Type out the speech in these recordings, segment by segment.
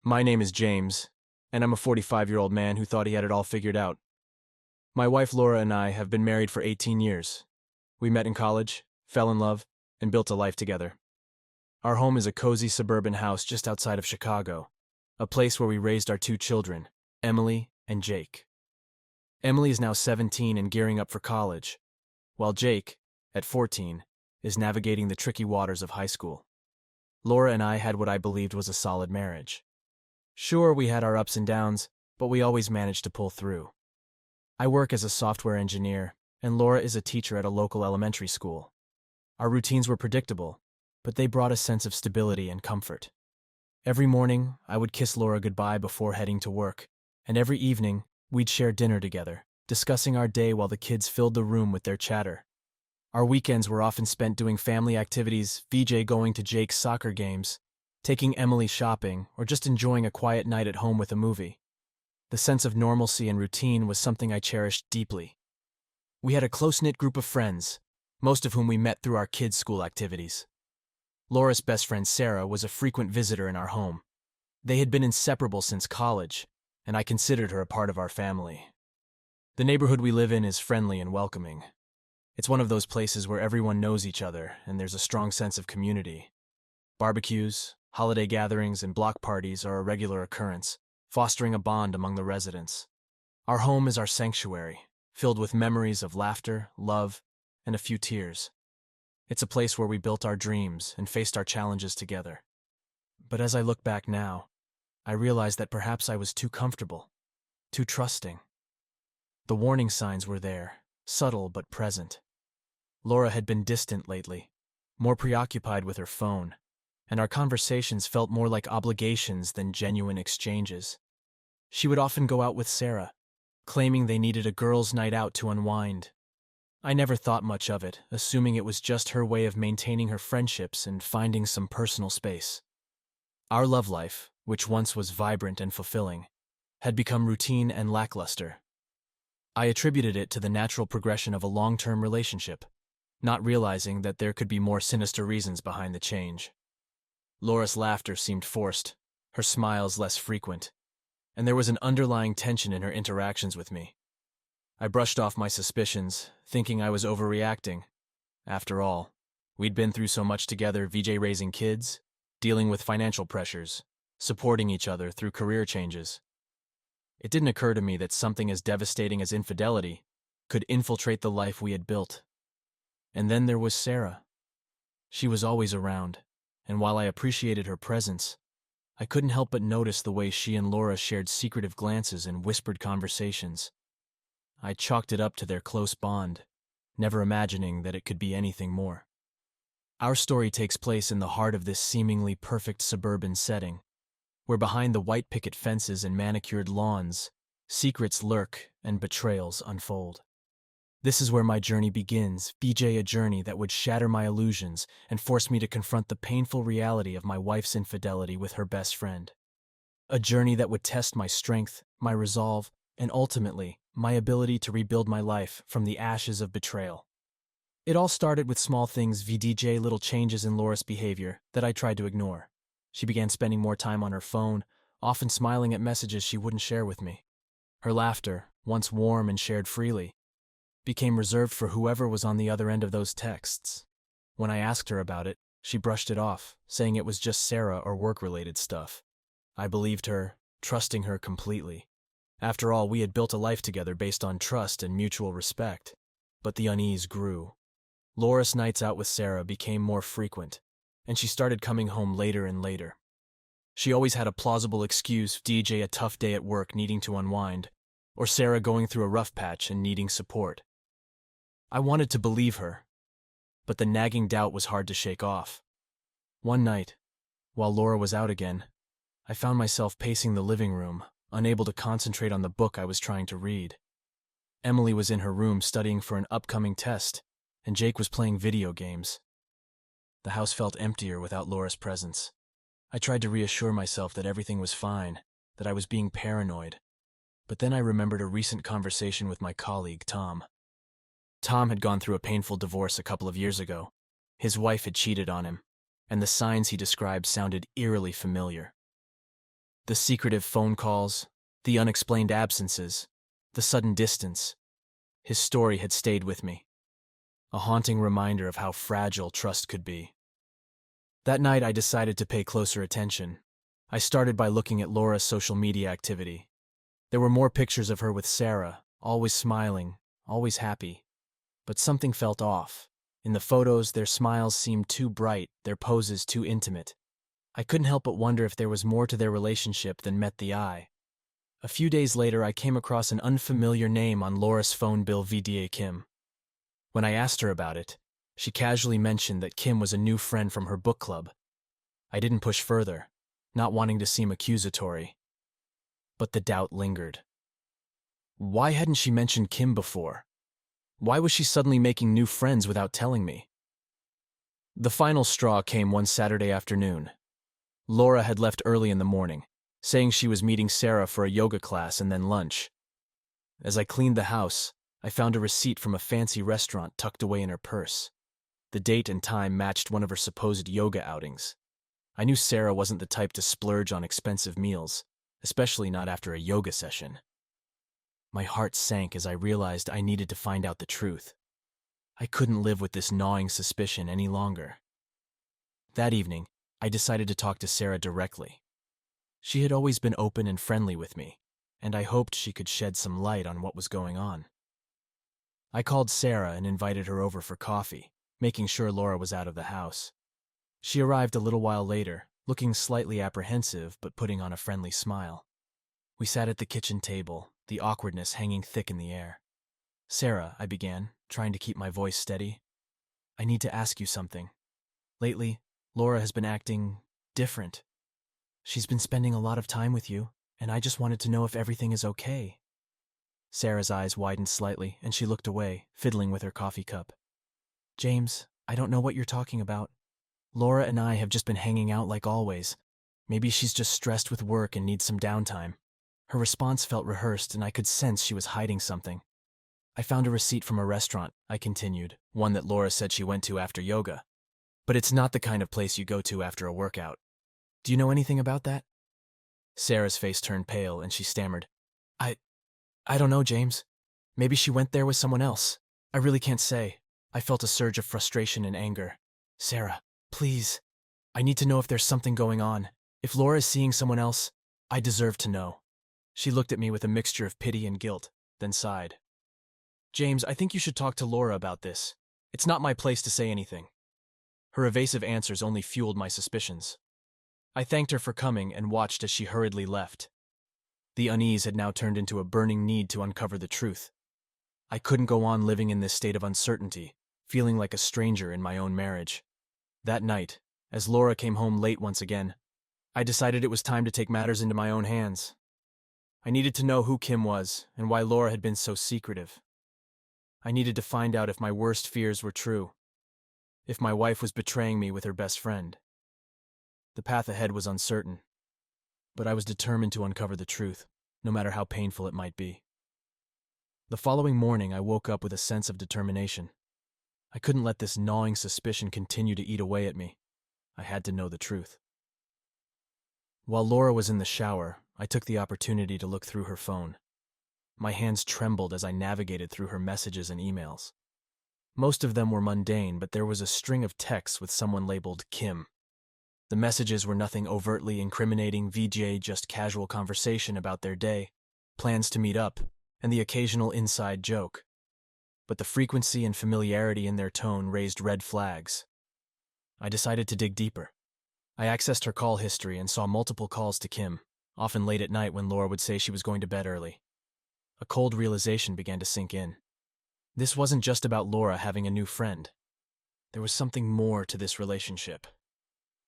My name is James, and I'm a 45-year-old man who thought he had it all figured out. My wife Laura and I have been married for 18 years. We met in college, fell in love, and built a life together. Our home is a cozy suburban house just outside of Chicago, a place where we raised our two children, Emily and Jake. Emily is now 17 and gearing up for college, while Jake, at 14, is navigating the tricky waters of high school. Laura and I had what I believed was a solid marriage. Sure, we had our ups and downs, but we always managed to pull through. I work as a software engineer, and Laura is a teacher at a local elementary school. Our routines were predictable, but they brought a sense of stability and comfort. Every morning, I would kiss Laura goodbye before heading to work, and every evening, we'd share dinner together, discussing our day while the kids filled the room with their chatter. Our weekends were often spent doing family activities, VJ going to Jake's soccer games, taking Emily shopping, or just enjoying a quiet night at home with a movie. The sense of normalcy and routine was something I cherished deeply. We had a close-knit group of friends, most of whom we met through our kids' school activities. Laura's best friend Sarah was a frequent visitor in our home. They had been inseparable since college, and I considered her a part of our family. The neighborhood we live in is friendly and welcoming. It's one of those places where everyone knows each other and there's a strong sense of community. Barbecues, holiday gatherings, and block parties are a regular occurrence, fostering a bond among the residents. Our home is our sanctuary, filled with memories of laughter, love, and a few tears. It's a place where we built our dreams and faced our challenges together. But as I look back now, I realize that perhaps I was too comfortable, too trusting. The warning signs were there, subtle but present. Laura had been distant lately, more preoccupied with her phone, and our conversations felt more like obligations than genuine exchanges. She would often go out with Sarah, claiming they needed a girls' night out to unwind. I never thought much of it, assuming it was just her way of maintaining her friendships and finding some personal space. Our love life, which once was vibrant and fulfilling, had become routine and lackluster. I attributed it to the natural progression of a long-term relationship, not realizing that there could be more sinister reasons behind the change. Laura's laughter seemed forced, her smiles less frequent, and there was an underlying tension in her interactions with me. I brushed off my suspicions, thinking I was overreacting. After all, we'd been through so much together, VJ raising kids, dealing with financial pressures, supporting each other through career changes. It didn't occur to me that something as devastating as infidelity could infiltrate the life we had built. And then there was Sarah. She was always around, and while I appreciated her presence, I couldn't help but notice the way she and Laura shared secretive glances and whispered conversations. I chalked it up to their close bond, never imagining that it could be anything more. Our story takes place in the heart of this seemingly perfect suburban setting, where behind the white picket fences and manicured lawns, secrets lurk and betrayals unfold. This is where my journey begins, a journey that would shatter my illusions and force me to confront the painful reality of my wife's infidelity with her best friend. A journey that would test my strength, my resolve, and ultimately, my ability to rebuild my life from the ashes of betrayal. It all started with small things, little changes in Laura's behavior that I tried to ignore. She began spending more time on her phone, often smiling at messages she wouldn't share with me. Her laughter, once warm and shared freely, became reserved for whoever was on the other end of those texts. When I asked her about it, she brushed it off, saying it was just Sarah or work-related stuff. I believed her, trusting her completely. After all, we had built a life together based on trust and mutual respect. But the unease grew. Laura's nights out with Sarah became more frequent, and she started coming home later and later. She always had a plausible excuse, a tough day at work needing to unwind, or Sarah going through a rough patch and needing support. I wanted to believe her, but the nagging doubt was hard to shake off. One night, while Laura was out again, I found myself pacing the living room, unable to concentrate on the book I was trying to read. Emily was in her room studying for an upcoming test, and Jake was playing video games. The house felt emptier without Laura's presence. I tried to reassure myself that everything was fine, that I was being paranoid. But then I remembered a recent conversation with my colleague, Tom. Tom had gone through a painful divorce a couple of years ago. His wife had cheated on him, and the signs he described sounded eerily familiar. The secretive phone calls, the unexplained absences, the sudden distance. His story had stayed with me, a haunting reminder of how fragile trust could be. That night I decided to pay closer attention. I started by looking at Laura's social media activity. There were more pictures of her with Sarah, always smiling, always happy. But something felt off. In the photos, their smiles seemed too bright, their poses too intimate. I couldn't help but wonder if there was more to their relationship than met the eye. A few days later, I came across an unfamiliar name on Laura's phone bill, VDA Kim. When I asked her about it, she casually mentioned that Kim was a new friend from her book club. I didn't push further, not wanting to seem accusatory. But the doubt lingered. Why hadn't she mentioned Kim before? Why was she suddenly making new friends without telling me? The final straw came one Saturday afternoon. Laura had left early in the morning, saying she was meeting Sarah for a yoga class and then lunch. As I cleaned the house, I found a receipt from a fancy restaurant tucked away in her purse. The date and time matched one of her supposed yoga outings. I knew Sarah wasn't the type to splurge on expensive meals, especially not after a yoga session. My heart sank as I realized I needed to find out the truth. I couldn't live with this gnawing suspicion any longer. That evening, I decided to talk to Sarah directly. She had always been open and friendly with me, and I hoped she could shed some light on what was going on. I called Sarah and invited her over for coffee, making sure Laura was out of the house. She arrived a little while later, looking slightly apprehensive but putting on a friendly smile. We sat at the kitchen table, the awkwardness hanging thick in the air. "Sarah," I began, trying to keep my voice steady, "I need to ask you something. Lately, Laura has been acting different. She's been spending a lot of time with you, and I just wanted to know if everything is okay." Sarah's eyes widened slightly, and she looked away, fiddling with her coffee cup. "James, I don't know what you're talking about. Laura and I have just been hanging out like always. Maybe she's just stressed with work and needs some downtime." Her response felt rehearsed, and I could sense she was hiding something. "I found a receipt from a restaurant," I continued, "one that Laura said she went to after yoga. But it's not the kind of place you go to after a workout. Do you know anything about that?" Sarah's face turned pale, and she stammered, I don't know, James. Maybe she went there with someone else. I really can't say." I felt a surge of frustration and anger. "Sarah, please. I need to know if there's something going on. If Laura is seeing someone else, I deserve to know." She looked at me with a mixture of pity and guilt, then sighed. "James, I think you should talk to Laura about this. It's not my place to say anything." Her evasive answers only fueled my suspicions. I thanked her for coming and watched as she hurriedly left. The unease had now turned into a burning need to uncover the truth. I couldn't go on living in this state of uncertainty, feeling like a stranger in my own marriage. That night, as Laura came home late once again, I decided it was time to take matters into my own hands. I needed to know who Kim was and why Laura had been so secretive. I needed to find out if my worst fears were true, if my wife was betraying me with her best friend. The path ahead was uncertain, but I was determined to uncover the truth, no matter how painful it might be. The following morning, I woke up with a sense of determination. I couldn't let this gnawing suspicion continue to eat away at me. I had to know the truth. While Laura was in the shower, I took the opportunity to look through her phone. My hands trembled as I navigated through her messages and emails. Most of them were mundane, but there was a string of texts with someone labeled Kim. The messages were nothing overtly incriminating, just casual conversation about their day, plans to meet up, and the occasional inside joke. But the frequency and familiarity in their tone raised red flags. I decided to dig deeper. I accessed her call history and saw multiple calls to Kim, often late at night when Laura would say she was going to bed early. A cold realization began to sink in. This wasn't just about Laura having a new friend. There was something more to this relationship.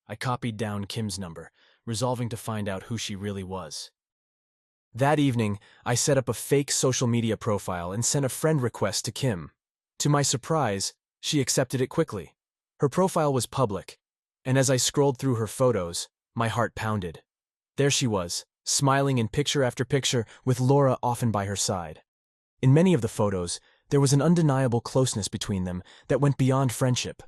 I copied down Kim's number, resolving to find out who she really was. That evening, I set up a fake social media profile and sent a friend request to Kim. To my surprise, she accepted it quickly. Her profile was public, and as I scrolled through her photos, my heart pounded. There she was, smiling in picture after picture, with Laura often by her side. In many of the photos, there was an undeniable closeness between them that went beyond friendship.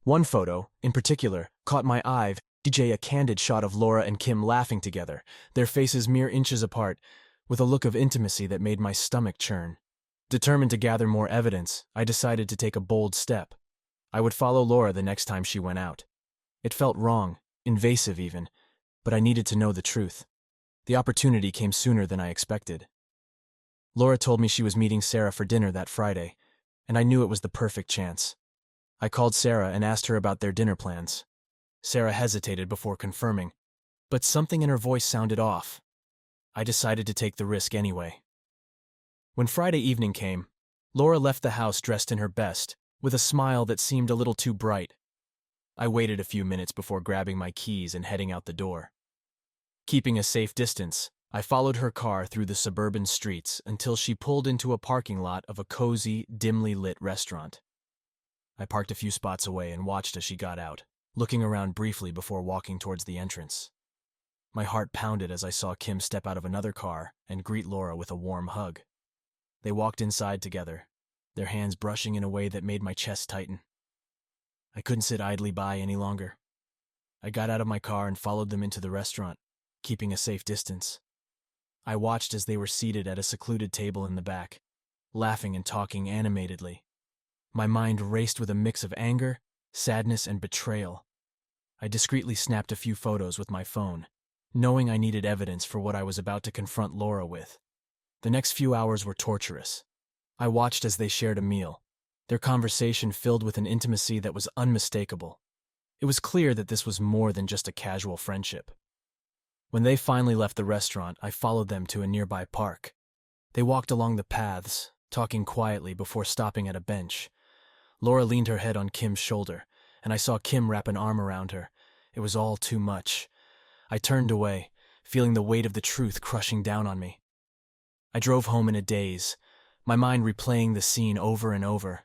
One photo, in particular, caught my eye, a candid shot of Laura and Kim laughing together, their faces mere inches apart, with a look of intimacy that made my stomach churn. Determined to gather more evidence, I decided to take a bold step. I would follow Laura the next time she went out. It felt wrong, invasive even, but I needed to know the truth. The opportunity came sooner than I expected. Laura told me she was meeting Sarah for dinner that Friday, and I knew it was the perfect chance. I called Sarah and asked her about their dinner plans. Sarah hesitated before confirming, but something in her voice sounded off. I decided to take the risk anyway. When Friday evening came, Laura left the house dressed in her best, with a smile that seemed a little too bright. I waited a few minutes before grabbing my keys and heading out the door. Keeping a safe distance, I followed her car through the suburban streets until she pulled into a parking lot of a cozy, dimly lit restaurant. I parked a few spots away and watched as she got out, looking around briefly before walking towards the entrance. My heart pounded as I saw Kim step out of another car and greet Laura with a warm hug. They walked inside together, their hands brushing in a way that made my chest tighten. I couldn't sit idly by any longer. I got out of my car and followed them into the restaurant, keeping a safe distance. I watched as they were seated at a secluded table in the back, laughing and talking animatedly. My mind raced with a mix of anger, sadness, and betrayal. I discreetly snapped a few photos with my phone, knowing I needed evidence for what I was about to confront Laura with. The next few hours were torturous. I watched as they shared a meal, their conversation filled with an intimacy that was unmistakable. It was clear that this was more than just a casual friendship. When they finally left the restaurant, I followed them to a nearby park. They walked along the paths, talking quietly before stopping at a bench. Laura leaned her head on Kim's shoulder, and I saw Kim wrap an arm around her. It was all too much. I turned away, feeling the weight of the truth crushing down on me. I drove home in a daze, my mind replaying the scene over and over.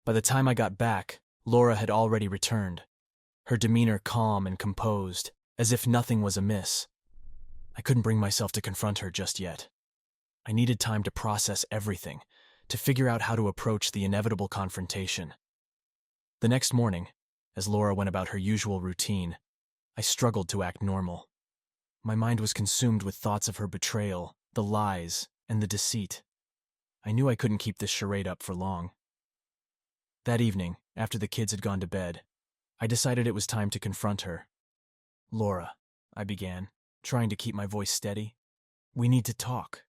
By the time I got back, Laura had already returned, her demeanor calm and composed, as if nothing was amiss. I couldn't bring myself to confront her just yet. I needed time to process everything, to figure out how to approach the inevitable confrontation. The next morning, as Laura went about her usual routine, I struggled to act normal. My mind was consumed with thoughts of her betrayal, the lies, and the deceit. I knew I couldn't keep this charade up for long. That evening, after the kids had gone to bed, I decided it was time to confront her. "Laura," I began, trying to keep my voice steady. "We need to talk."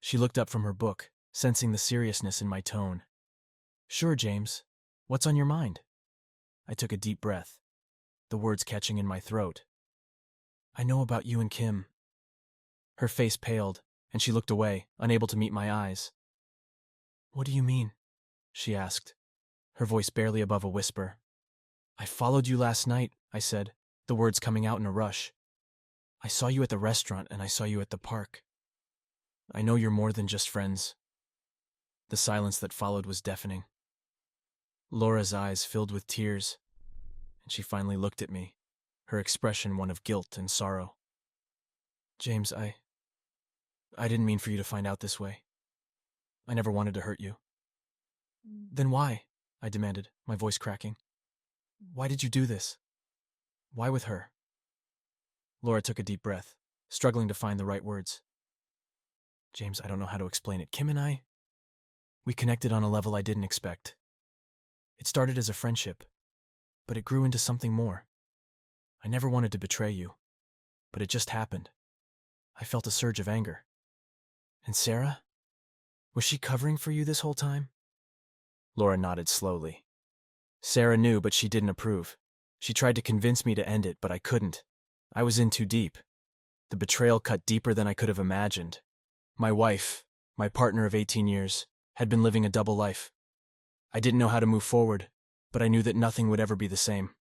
She looked up from her book, sensing the seriousness in my tone. "Sure, James. What's on your mind?" I took a deep breath, the words catching in my throat. "I know about you and Kim." Her face paled, and she looked away, unable to meet my eyes. "What do you mean?" she asked, her voice barely above a whisper. "I followed you last night," I said, the words coming out in a rush. "I saw you at the restaurant and I saw you at the park. I know you're more than just friends." The silence that followed was deafening. Laura's eyes filled with tears, and she finally looked at me, her expression one of guilt and sorrow. "James, I didn't mean for you to find out this way. I never wanted to hurt you." "Then why?" I demanded, my voice cracking. "Why did you do this? Why with her?" Laura took a deep breath, struggling to find the right words. "James, I don't know how to explain it. Kim and we connected on a level I didn't expect. It started as a friendship, but it grew into something more. I never wanted to betray you, but it just happened. I felt a surge of anger. And Sarah? Was she covering for you this whole time?" Laura nodded slowly. "Sarah knew, but she didn't approve. She tried to convince me to end it, but I couldn't. I was in too deep. The betrayal cut deeper than I could have imagined. My wife, my partner of 18 years, had been living a double life. I didn't know how to move forward, but I knew that nothing would ever be the same.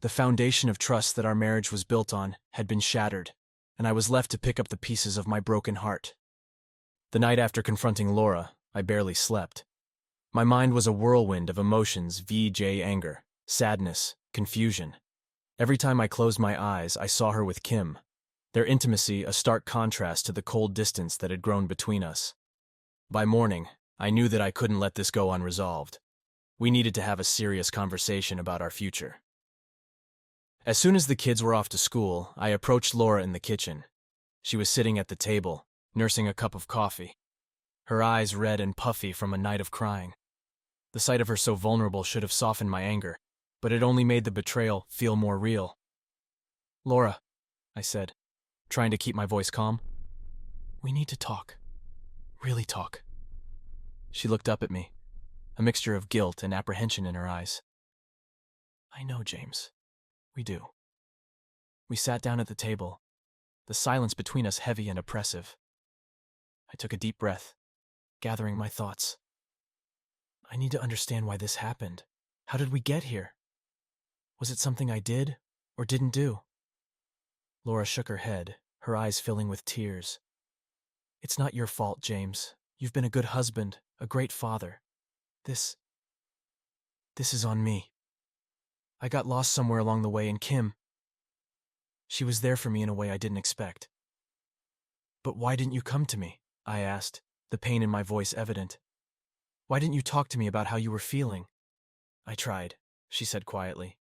The foundation of trust that our marriage was built on had been shattered, and I was left to pick up the pieces of my broken heart. The night after confronting Laura, I barely slept. My mind was a whirlwind of emotions, VJ anger, sadness, confusion. Every time I closed my eyes, I saw her with Kim, their intimacy a stark contrast to the cold distance that had grown between us. By morning, I knew that I couldn't let this go unresolved. We needed to have a serious conversation about our future. As soon as the kids were off to school, I approached Laura in the kitchen. She was sitting at the table, nursing a cup of coffee, her eyes red and puffy from a night of crying. The sight of her so vulnerable should have softened my anger, but it only made the betrayal feel more real. "Laura," I said, trying to keep my voice calm, "we need to talk. Really talk." She looked up at me, a mixture of guilt and apprehension in her eyes. "I know, James. We do." We sat down at the table, the silence between us heavy and oppressive. I took a deep breath, gathering my thoughts. "I need to understand why this happened. How did we get here? Was it something I did or didn't do?" Laura shook her head, her eyes filling with tears. "It's not your fault, James. You've been a good husband, a great father. This is on me. I got lost somewhere along the way, and Kim, she was there for me in a way I didn't expect." "But why didn't you come to me?" I asked, the pain in my voice evident. "Why didn't you talk to me about how you were feeling?" "I tried," she said quietly.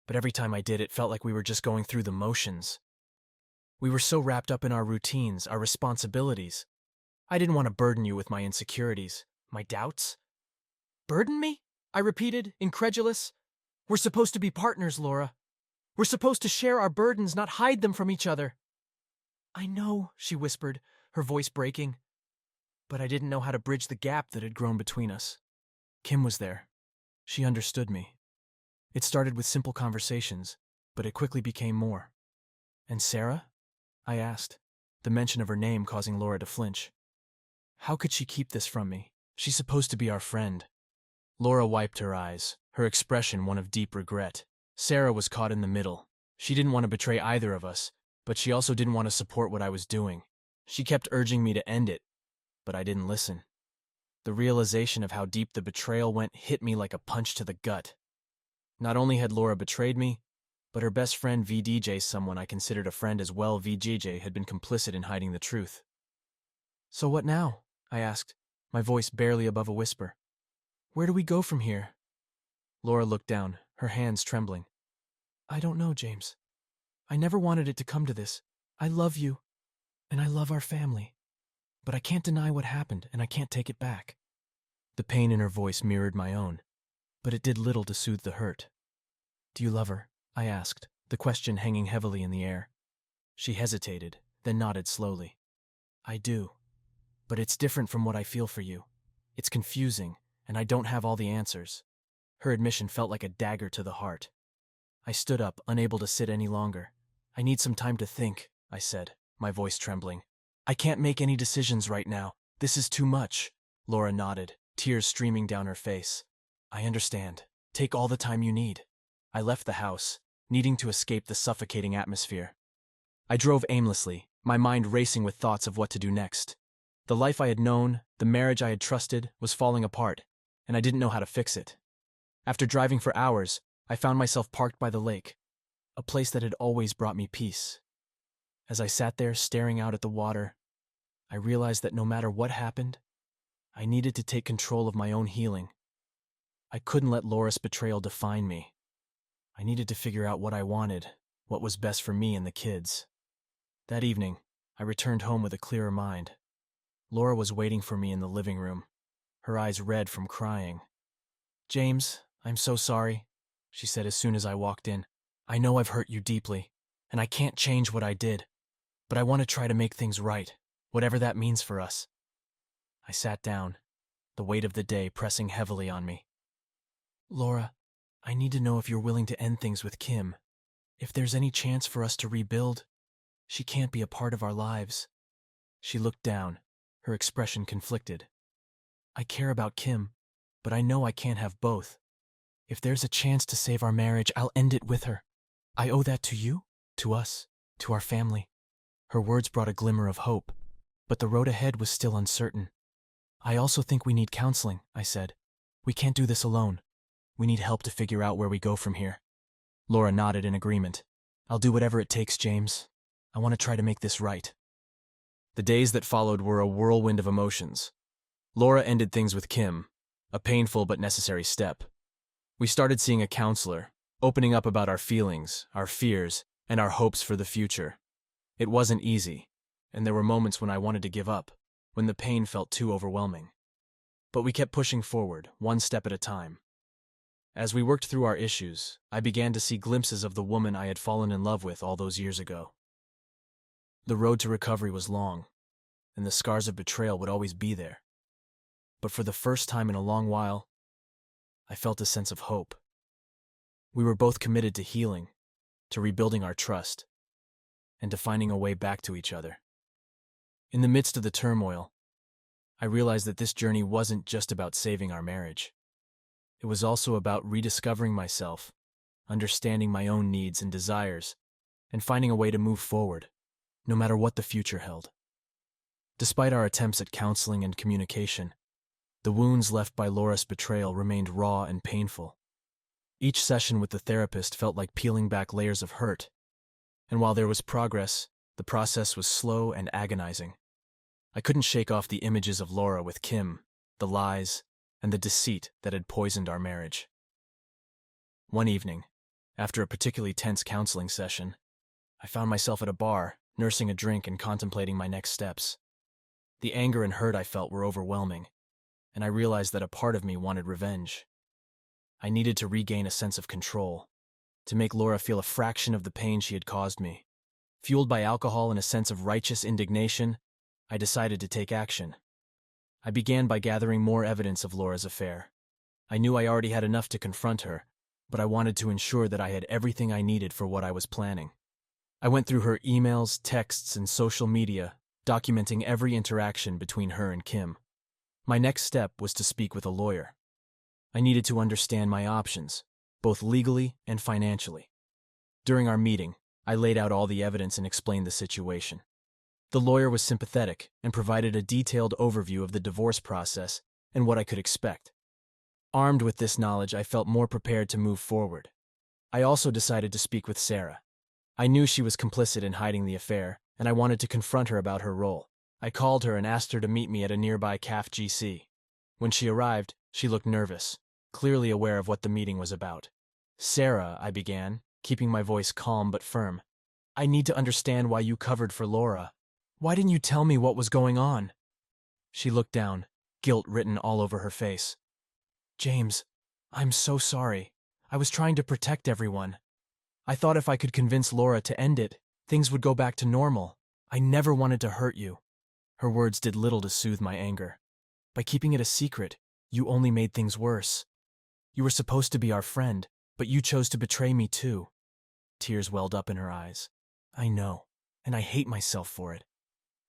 "But every time I did, it felt like we were just going through the motions. We were so wrapped up in our routines, our responsibilities. I didn't want to burden you with my insecurities, my doubts." "Burden me?" I repeated, incredulous. "We're supposed to be partners, Laura. We're supposed to share our burdens, not hide them from each other." "I know," she whispered, her voice breaking. But I didn't know how to bridge the gap that had grown between us. Kim was there. She understood me. It started with simple conversations, but it quickly became more. "And Sarah?" I asked, the mention of her name causing Laura to flinch. "How could she keep this from me? She's supposed to be our friend." Laura wiped her eyes, her expression one of deep regret. Sarah was caught in the middle. She didn't want to betray either of us, but she also didn't want to support what I was doing. She kept urging me to end it, but I didn't listen. The realization of how deep the betrayal went hit me like a punch to the gut. Not only had Laura betrayed me, but her best friend VDJ, someone I considered a friend as well, VJJ, had been complicit in hiding the truth. "So what now?" I asked, my voice barely above a whisper. "Where do we go from here?" Laura looked down, her hands trembling. "I don't know, James. I never wanted it to come to this. I love you, and I love our family. But I can't deny what happened, and I can't take it back." The pain in her voice mirrored my own, but it did little to soothe the hurt. "Do you love her?" I asked, the question hanging heavily in the air. She hesitated, then nodded slowly. "I do. But it's different from what I feel for you. It's confusing, and I don't have all the answers." Her admission felt like a dagger to the heart. I stood up, unable to sit any longer. "I need some time to think," I said, my voice trembling. "I can't make any decisions right now. This is too much." Laura nodded, tears streaming down her face. "I understand. Take all the time you need." I left the house, needing to escape the suffocating atmosphere. I drove aimlessly, my mind racing with thoughts of what to do next. The life I had known, the marriage I had trusted, was falling apart, and I didn't know how to fix it. After driving for hours, I found myself parked by the lake, a place that had always brought me peace. As I sat there staring out at the water, I realized that no matter what happened, I needed to take control of my own healing. I couldn't let Laura's betrayal define me. I needed to figure out what I wanted, what was best for me and the kids. That evening, I returned home with a clearer mind. Laura was waiting for me in the living room, her eyes red from crying. "James, I'm so sorry," she said as soon as I walked in. "I know I've hurt you deeply, and I can't change what I did, but I want to try to make things right, whatever that means for us." I sat down, the weight of the day pressing heavily on me. "Laura, I need to know if you're willing to end things with Kim. If there's any chance for us to rebuild, she can't be a part of our lives." She looked down, her expression conflicted. "I care about Kim, but I know I can't have both. If there's a chance to save our marriage, I'll end it with her. I owe that to you, to us, to our family." Her words brought a glimmer of hope, but the road ahead was still uncertain. "I also think we need counseling," I said. "We can't do this alone. We need help to figure out where we go from here." Laura nodded in agreement. "I'll do whatever it takes, James. I want to try to make this right." The days that followed were a whirlwind of emotions. Laura ended things with Kim, a painful but necessary step. We started seeing a counselor, opening up about our feelings, our fears, and our hopes for the future. It wasn't easy, and there were moments when I wanted to give up, when the pain felt too overwhelming. But we kept pushing forward, one step at a time. As we worked through our issues, I began to see glimpses of the woman I had fallen in love with all those years ago. The road to recovery was long, and the scars of betrayal would always be there. But for the first time in a long while, I felt a sense of hope. We were both committed to healing, to rebuilding our trust, and to finding a way back to each other. In the midst of the turmoil, I realized that this journey wasn't just about saving our marriage. It was also about rediscovering myself, understanding my own needs and desires, and finding a way to move forward, no matter what the future held. Despite our attempts at counseling and communication, the wounds left by Laura's betrayal remained raw and painful. Each session with the therapist felt like peeling back layers of hurt, and while there was progress, the process was slow and agonizing. I couldn't shake off the images of Laura with Kim, the lies, and the deceit that had poisoned our marriage. One evening, after a particularly tense counseling session, I found myself at a bar, nursing a drink and contemplating my next steps. The anger and hurt I felt were overwhelming, and I realized that a part of me wanted revenge. I needed to regain a sense of control, to make Laura feel a fraction of the pain she had caused me. Fueled by alcohol and a sense of righteous indignation, I decided to take action. I began by gathering more evidence of Laura's affair. I knew I already had enough to confront her, but I wanted to ensure that I had everything I needed for what I was planning. I went through her emails, texts, and social media, documenting every interaction between her and Kim. My next step was to speak with a lawyer. I needed to understand my options, both legally and financially. During our meeting, I laid out all the evidence and explained the situation. The lawyer was sympathetic and provided a detailed overview of the divorce process and what I could expect. Armed with this knowledge, I felt more prepared to move forward. I also decided to speak with Sarah. I knew she was complicit in hiding the affair, and I wanted to confront her about her role. I called her and asked her to meet me at a nearby CAF GC. When she arrived, she looked nervous, clearly aware of what the meeting was about. "Sarah," I began, keeping my voice calm but firm, "I need to understand why you covered for Laura. Why didn't you tell me what was going on?" She looked down, guilt written all over her face. "James, I'm so sorry. I was trying to protect everyone. I thought if I could convince Laura to end it, things would go back to normal. I never wanted to hurt you." Her words did little to soothe my anger. "By keeping it a secret, you only made things worse. You were supposed to be our friend, but you chose to betray me too." Tears welled up in her eyes. "I know, and I hate myself for it.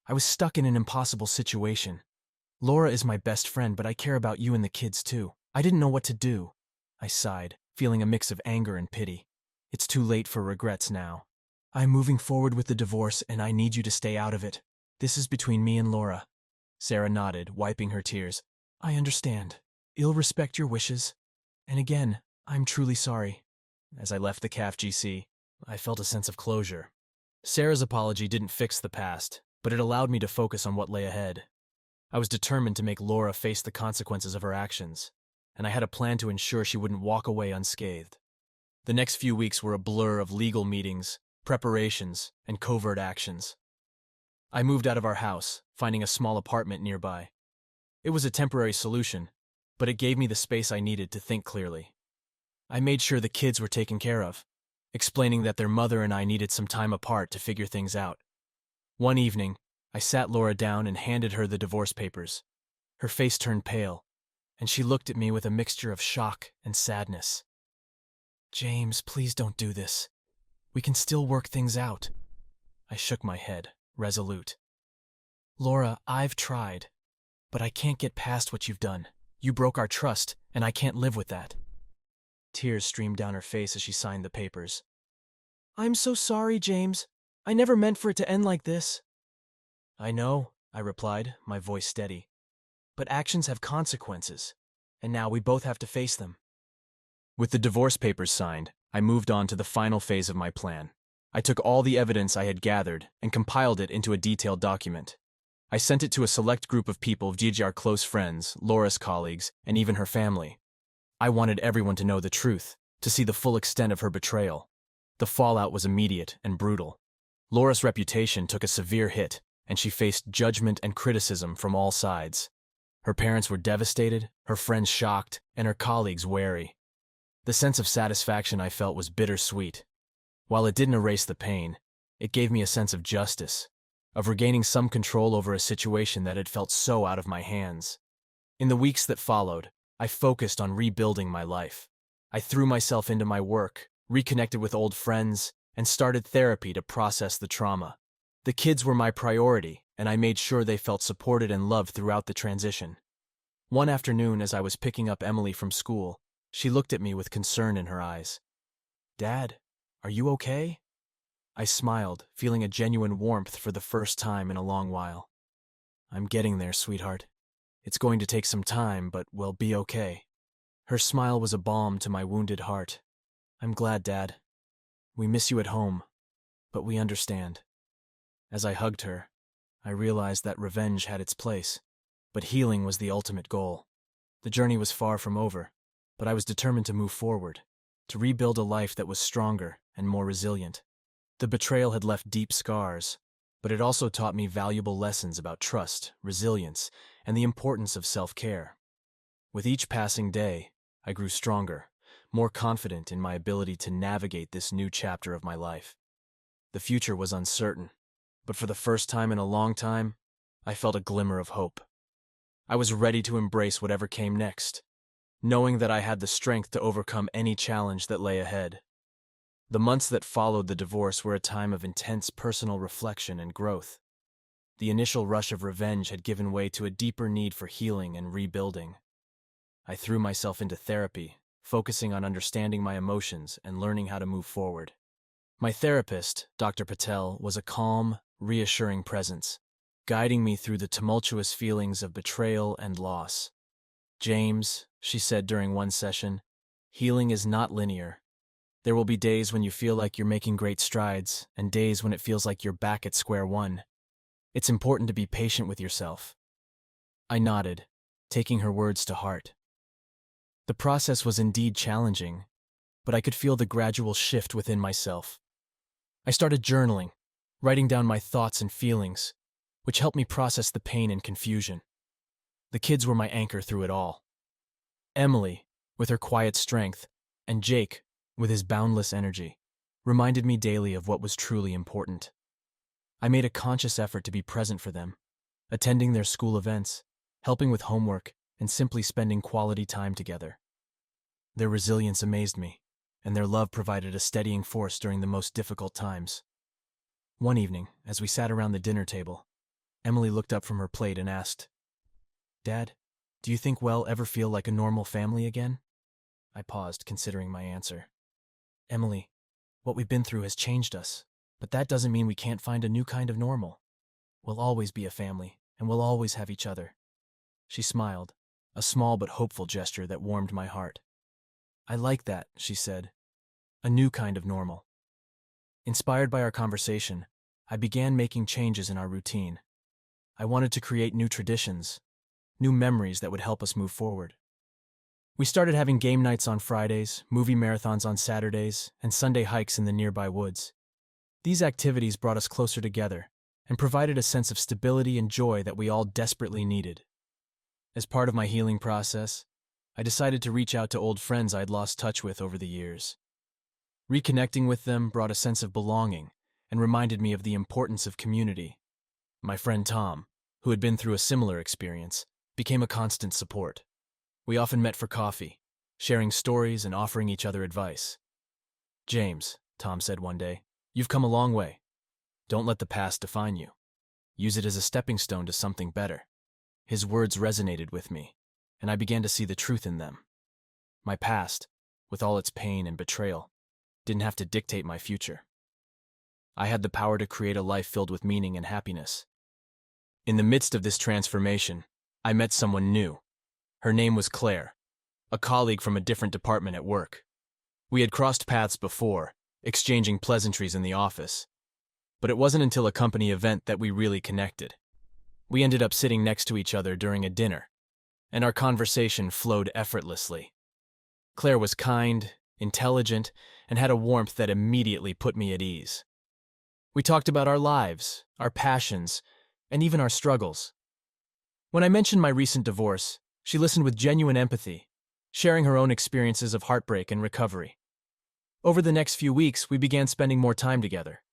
I was stuck in an impossible situation. Laura is my best friend, but I care about you and the kids too. I didn't know what to do." I sighed, feeling a mix of anger and pity. "It's too late for regrets now. I'm moving forward with the divorce, and I need you to stay out of it. This is between me and Laura." Sarah nodded, wiping her tears. "I understand. I'll respect your wishes. And again, I'm truly sorry." As I left the CAF GC, I felt a sense of closure. Sarah's apology didn't fix the past, but it allowed me to focus on what lay ahead. I was determined to make Laura face the consequences of her actions, and I had a plan to ensure she wouldn't walk away unscathed. The next few weeks were a blur of legal meetings, preparations, and covert actions. I moved out of our house, finding a small apartment nearby. It was a temporary solution, but it gave me the space I needed to think clearly. I made sure the kids were taken care of, explaining that their mother and I needed some time apart to figure things out. One evening, I sat Laura down and handed her the divorce papers. Her face turned pale, and she looked at me with a mixture of shock and sadness. "James, please don't do this. We can still work things out." I shook my head, resolute. "Laura, I've tried, but I can't get past what you've done. You broke our trust, and I can't live with that." Tears streamed down her face as she signed the papers. "I'm so sorry, James. I never meant for it to end like this." "I know," I replied, my voice steady. "But actions have consequences, and now we both have to face them." With the divorce papers signed, I moved on to the final phase of my plan. I took all the evidence I had gathered and compiled it into a detailed document. I sent it to a select group of people, Gigi, our close friends, Laura's colleagues, and even her family. I wanted everyone to know the truth, to see the full extent of her betrayal. The fallout was immediate and brutal. Laura's reputation took a severe hit, and she faced judgment and criticism from all sides. Her parents were devastated, her friends shocked, and her colleagues wary. The sense of satisfaction I felt was bittersweet. While it didn't erase the pain, it gave me a sense of justice, of regaining some control over a situation that had felt so out of my hands. In the weeks that followed, I focused on rebuilding my life. I threw myself into my work, reconnected with old friends, and started therapy to process the trauma. The kids were my priority, and I made sure they felt supported and loved throughout the transition. One afternoon, as I was picking up Emily from school, she looked at me with concern in her eyes. "Dad, are you okay?" I smiled, feeling a genuine warmth for the first time in a long while. "I'm getting there, sweetheart. It's going to take some time, but we'll be okay." Her smile was a balm to my wounded heart. "I'm glad, Dad. We miss you at home, but we understand." As I hugged her, I realized that revenge had its place, but healing was the ultimate goal. The journey was far from over, but I was determined to move forward, to rebuild a life that was stronger and more resilient. The betrayal had left deep scars, but it also taught me valuable lessons about trust, resilience, and the importance of self-care. With each passing day, I grew stronger, more confident in my ability to navigate this new chapter of my life. The future was uncertain, but for the first time in a long time, I felt a glimmer of hope. I was ready to embrace whatever came next, knowing that I had the strength to overcome any challenge that lay ahead. The months that followed the divorce were a time of intense personal reflection and growth. The initial rush of revenge had given way to a deeper need for healing and rebuilding. I threw myself into therapy, focusing on understanding my emotions and learning how to move forward. My therapist, Dr. Patel, was a calm, reassuring presence, guiding me through the tumultuous feelings of betrayal and loss. "James," she said during one session, "healing is not linear. There will be days when you feel like you're making great strides, and days when it feels like you're back at square one. It's important to be patient with yourself." I nodded, taking her words to heart. The process was indeed challenging, but I could feel the gradual shift within myself. I started journaling, writing down my thoughts and feelings, which helped me process the pain and confusion. The kids were my anchor through it all. Emily, with her quiet strength, and Jake, with his boundless energy, reminded me daily of what was truly important. I made a conscious effort to be present for them, attending their school events, helping with homework, and simply spending quality time together. Their resilience amazed me, and their love provided a steadying force during the most difficult times. One evening, as we sat around the dinner table, Emily looked up from her plate and asked, "Dad, do you think we'll ever feel like a normal family again?" I paused, considering my answer. "Emily, what we've been through has changed us, but that doesn't mean we can't find a new kind of normal. We'll always be a family, and we'll always have each other." She smiled, a small but hopeful gesture that warmed my heart. "I like that," she said. "A new kind of normal." Inspired by our conversation, I began making changes in our routine. I wanted to create new traditions, new memories that would help us move forward. We started having game nights on Fridays, movie marathons on Saturdays, and Sunday hikes in the nearby woods. These activities brought us closer together and provided a sense of stability and joy that we all desperately needed. As part of my healing process, I decided to reach out to old friends I'd lost touch with over the years. Reconnecting with them brought a sense of belonging and reminded me of the importance of community. My friend Tom, who had been through a similar experience, became a constant support. We often met for coffee, sharing stories and offering each other advice. "James," Tom said one day, "you've come a long way. Don't let the past define you. Use it as a stepping stone to something better." His words resonated with me, and I began to see the truth in them. My past, with all its pain and betrayal, didn't have to dictate my future. I had the power to create a life filled with meaning and happiness. In the midst of this transformation, I met someone new. Her name was Claire, a colleague from a different department at work. We had crossed paths before, exchanging pleasantries in the office, but it wasn't until a company event that we really connected. We ended up sitting next to each other during a dinner, and our conversation flowed effortlessly. Claire was kind, intelligent, and had a warmth that immediately put me at ease. We talked about our lives, our passions, and even our struggles. When I mentioned my recent divorce, she listened with genuine empathy, sharing her own experiences of heartbreak and recovery. Over the next few weeks, we began spending more time together.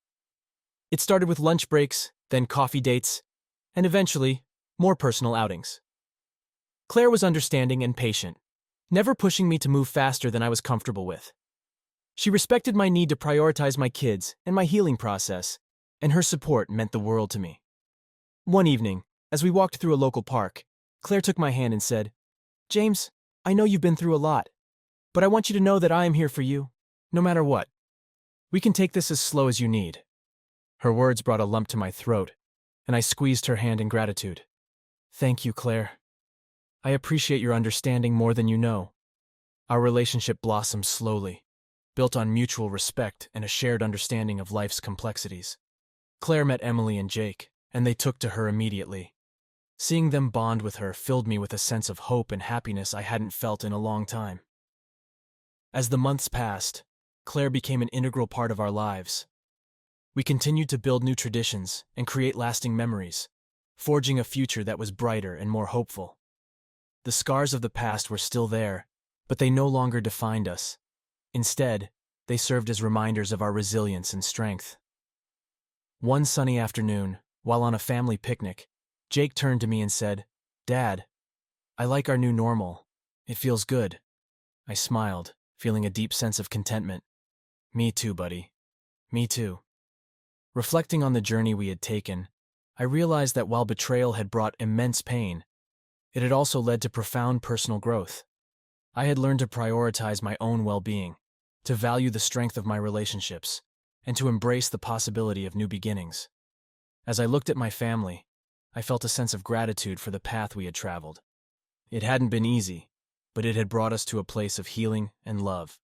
It started with lunch breaks, then coffee dates, and eventually, more personal outings. Claire was understanding and patient, never pushing me to move faster than I was comfortable with. She respected my need to prioritize my kids and my healing process, and her support meant the world to me. One evening, as we walked through a local park, Claire took my hand and said, "James, I know you've been through a lot, but I want you to know that I am here for you, no matter what. We can take this as slow as you need." Her words brought a lump to my throat, and I squeezed her hand in gratitude. "Thank you, Claire. I appreciate your understanding more than you know." Our relationship blossomed slowly, built on mutual respect and a shared understanding of life's complexities. Claire met Emily and Jake, and they took to her immediately. Seeing them bond with her filled me with a sense of hope and happiness I hadn't felt in a long time. As the months passed, Claire became an integral part of our lives. We continued to build new traditions and create lasting memories, forging a future that was brighter and more hopeful. The scars of the past were still there, but they no longer defined us. Instead, they served as reminders of our resilience and strength. One sunny afternoon, while on a family picnic, Jake turned to me and said, "Dad, I like our new normal. It feels good." I smiled, feeling a deep sense of contentment. "Me too, buddy. Me too." Reflecting on the journey we had taken, I realized that while betrayal had brought immense pain, it had also led to profound personal growth. I had learned to prioritize my own well-being, to value the strength of my relationships, and to embrace the possibility of new beginnings. As I looked at my family, I felt a sense of gratitude for the path we had traveled. It hadn't been easy, but it had brought us to a place of healing and love.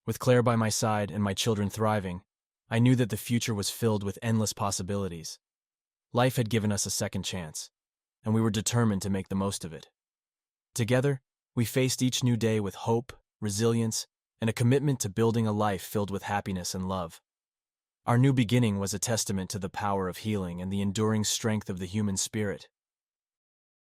With Claire by my side and my children thriving, I knew that the future was filled with endless possibilities. Life had given us a second chance, and we were determined to make the most of it. Together, we faced each new day with hope, resilience, and a commitment to building a life filled with happiness and love. Our new beginning was a testament to the power of healing and the enduring strength of the human spirit.